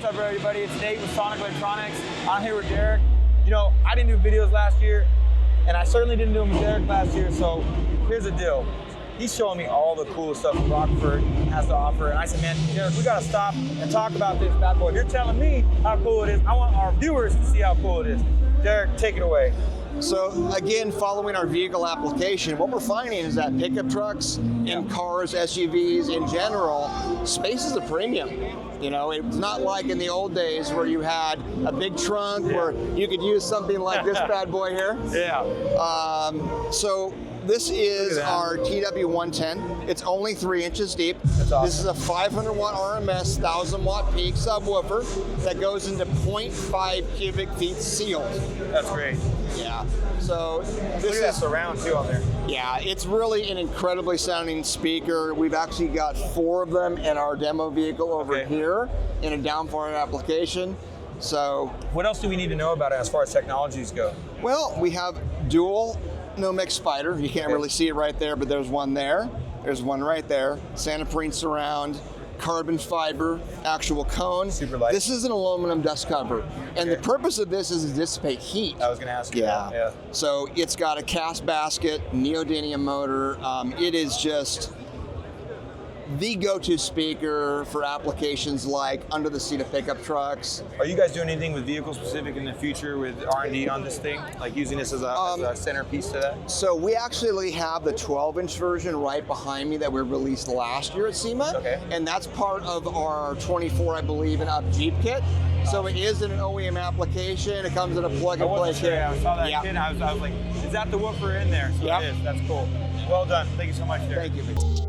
up, everybody? It's Nate with Sonic Electronix. I'm here with Derek. You know, I didn't do videos last year, and I certainly didn't do them with Derek last year, so here's the deal. He's showing me all the cool stuff Rockford has to offer, and I said, man, Derek, we gotta stop and talk about this bad boy. You're telling me how cool it is. I want our viewers to see how cool it is. Derek, take it away. So again, following our vehicle application, what we're finding is that pickup trucks and cars, SUVs in general, space is a premium. You know, it's not like in the old days where you had a big trunk where you could use something like this bad boy here. Yeah. So this is our TW110. It's only 3 inches deep. That's awesome. This is a 500 watt RMS, 1000 watt peak subwoofer that goes into 0.5 cubic feet sealed. That's great. Yeah. So this Look at that is surround too on there. yeah, it's really an incredibly sounding speaker. We've actually got 4 of them in our demo vehicle over here in a downformat application. So what else do we need to know about it as far as technologies go? well, we have dual no mix spider. You can't really see it right there, but there's one there. There's one right there. Santoprene surround, carbon fiber, actual cone. Super light. This is an aluminum dust cover. And the purpose of this is to dissipate heat. I was gonna ask you that. Yeah. So it's got a cast basket, neodymium motor. It is just the go-to speaker for applications like under the seat of pickup trucks. Are you guys doing anything with vehicle specific in the future with R&D on this thing? Like using this as a centerpiece to that? So we actually have the 12-inch version right behind me that we released last year at SEMA. Okay. And that's part of our 24, I believe, and up Jeep kit. So it is an OEM application. It comes in a plug-and-play kit. I saw that kit and I was like, is that the woofer in there? So it is. That's cool. Well done. Thank you so much, Derek. Thank you.